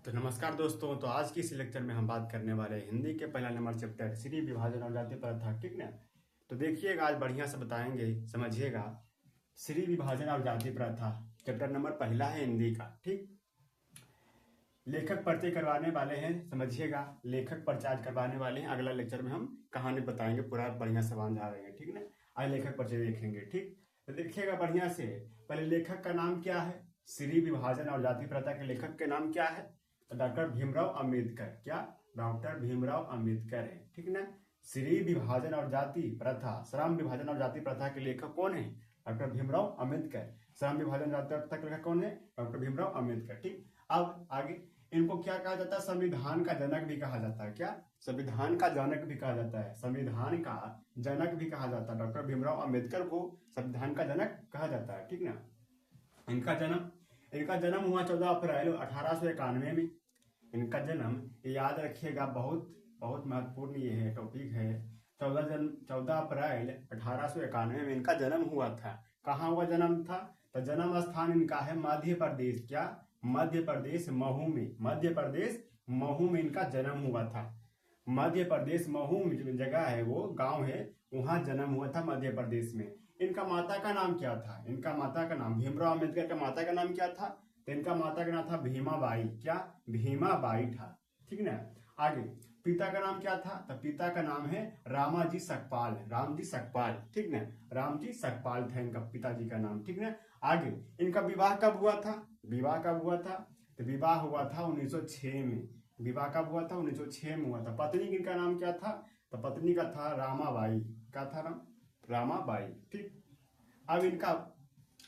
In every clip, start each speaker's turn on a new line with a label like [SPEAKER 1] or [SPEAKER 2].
[SPEAKER 1] तो नमस्कार दोस्तों। तो आज की इस लेक्चर में हम बात करने वाले हैं हिंदी के पहला नंबर चैप्टर श्री विभाजन और जाति प्रथा। ठीक ना। तो देखिएगा, आज बढ़िया से बताएंगे, समझिएगा। श्री विभाजन और जाति प्रथा चैप्टर नंबर पहला है हिंदी का। ठीक, लेखक परिचय करवाने वाले हैं, समझिएगा। लेखक परिचय आज करवाने वाले हैं। अगला लेक्चर में हम कहानी बताएंगे, पूरा बढ़िया से समझा देंगे। ठीक ना। आज लेखक परिचय देखेंगे। ठीक, तो देखिएगा बढ़िया से। पहले लेखक का नाम क्या है? श्री विभाजन और जाति प्रथा के लेखक के नाम क्या है? डॉक्टर भीमराव अंबेडकर। क्या? डॉक्टर भीमराव अंबेडकर है। ठीक ना। श्री विभाजन और जाति प्रथा, श्रम विभाजन और जाति प्रथा के लेखक कौन है? डॉक्टर भीमराव अंबेडकर। श्रम विभाजन जाति प्रथा के लेखक कौन है? डॉक्टर भीमराव अंबेडकर। ठीक, अब आगे इनको क्या कहा जाता है? संविधान का जनक भी कहा जाता है। क्या? संविधान का जनक भी कहा जाता है। संविधान का जनक भी कहा जाता है। डॉक्टर भीमराव अंबेडकर को संविधान का जनक कहा जाता है। ठीक ना। इनका जन्म हुआ 14 अप्रैल 1891 में। इनका जन्म, याद रखिएगा, बहुत बहुत महत्वपूर्ण ये है, टॉपिक है। 14 अप्रैल 1891 में इनका जन्म हुआ था। कहाँ हुआ जन्म था? तो जन्म स्थान इनका है मध्य प्रदेश। क्या? मध्य प्रदेश महू में। मध्य प्रदेश महू में इनका जन्म हुआ था। मध्य प्रदेश महू में जगह है, वो गांव है, वहां जन्म हुआ था मध्य प्रदेश में। इनका माता का नाम क्या था? इनका माता का नाम, भीमराव अम्बेडकर का माता का नाम क्या था? तो इनका माता का नाम था भीमाबाई। क्या? भीमाबाई था। ठीक ना। आगे पिता का नाम क्या था? तो पिता का नाम है रामाजी सकपाल। रामजी सकपाल। ठीक ना। रामजी सकपाल था इनका पिताजी का नाम। ठीक ना। आगे इनका विवाह कब हुआ था? विवाह कब हुआ था? तो विवाह हुआ था 1906 में। विवाह कब हुआ था? 1906 में हुआ था। पत्नी का नाम क्या था? तो पत्नी का था रामाबाई। क्या था नाम? रामाबाई। ठीक, अब इनका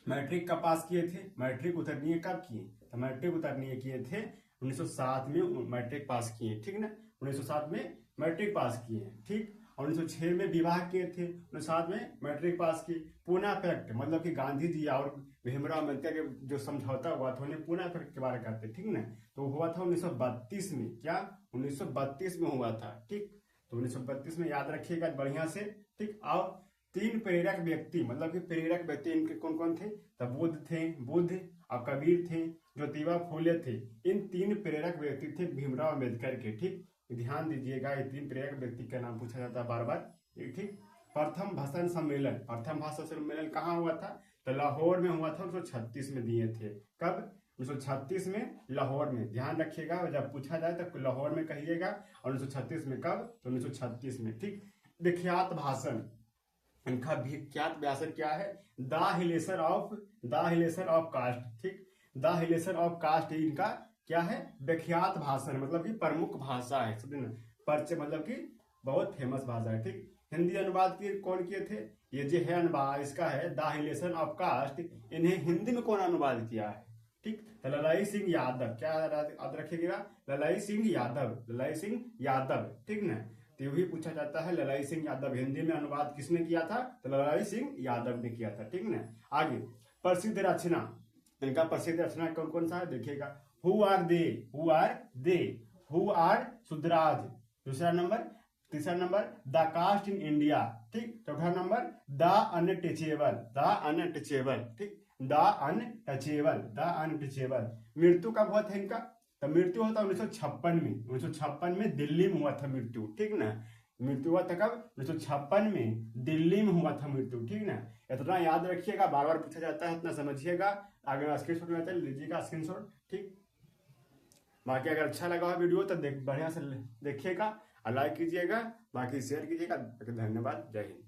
[SPEAKER 1] मैट्रिक का पास किए थे। मैट्रिक उत्तीर्ण कब किए? तो मैट्रिक उत्तीर्ण किए थे 1907 में मैट्रिक पास किए। ठीक ना। 1907 में मैट्रिक पास किए। ठीक, और 1906 में विवाह किए थे। 1907 में मैट्रिक पास किए। पूना पैक्ट, मतलब कि गांधी जी और भीमराव अम्बेडकर के जो समझौता हुआ था, उन्हें पूना पैक्ट के बारे में करते। ठीक ना। तो हुआ था 1932 में। क्या? 1932 में हुआ था। ठीक, तो 1932 में याद रखिएगा बढ़िया से। ठीक, और 3 प्रेरक व्यक्ति, मतलब कि प्रेरक व्यक्ति इनके कौन कौन थे? तब बुद्ध और कबीर थे, ज्योतिबा फूले थे। इन 3 प्रेरक व्यक्ति थे भीमराव अम्बेडकर के। ठीक, ध्यान दीजिएगा, ये 3 प्रेरक व्यक्ति का नाम पूछा जाता है बार बार। ठीक, प्रथम भाषण सम्मेलन कहाँ हुआ था? तो लाहौर में हुआ था। 1936 में दिए थे। कब? 1936 में लाहौर में। ध्यान रखिएगा, जब पूछा जाए तो लाहौर में कहिएगा। और 1936 में कब? तो 1936 में। ठीक, विख्यात भाषण, इनका विख्यात भाषण क्या है? The annihilation of caste. ठीक, द हिलेशन ऑफ कास्ट इनका क्या है? विख्यात भाषण, मतलब कि प्रमुख भाषा है। परिचय, मतलब कि बहुत फेमस भाषा है। ठीक, हिंदी अनुवाद कौन किए थे? ये जो है अनुवाद इसका है द हिलेशन ऑफ कास्ट, इन्हें हिंदी में कौन अनुवाद किया है? ठीक, तो ललाई सिंह यादव। क्या याद रखिएगा? ललाई सिंह यादव। ठीक ना। तो ये भी पूछा जाता है, ललाई सिंह यादव हिंदी में अनुवाद किसने किया था? तो ललाई सिंह यादव ने किया था। ठीक ना। आगे प्रसिद्ध रचना, इनका प्रसिद्ध रचना कौन कौन सा है देखिएगा। Who are Shudras. तीसरा number the caste in India. ठीक, चौथा नंबर द अनटचेबल। ठीक, द अनटचेबल। मृत्यु कब हुआ था इनका? तो मृत्यु हुआ था 1956 में। 1956 में दिल्ली में हुआ था मृत्यु। ठीक ना। मृत्यु हुआ था कब? 1956 में दिल्ली में हुआ था मृत्यु। ठीक ना। इतना याद रखिएगा, बार बार पूछा जाता है, इतना समझिएगा। आगे स्क्रीनशॉट में लीजिएगा स्क्रीनशॉट। ठीक, बाकी अगर अच्छा लगा हो वीडियो तो बढ़िया से देखिएगा और लाइक कीजिएगा, बाकी शेयर कीजिएगा। धन्यवाद। जय हिंद।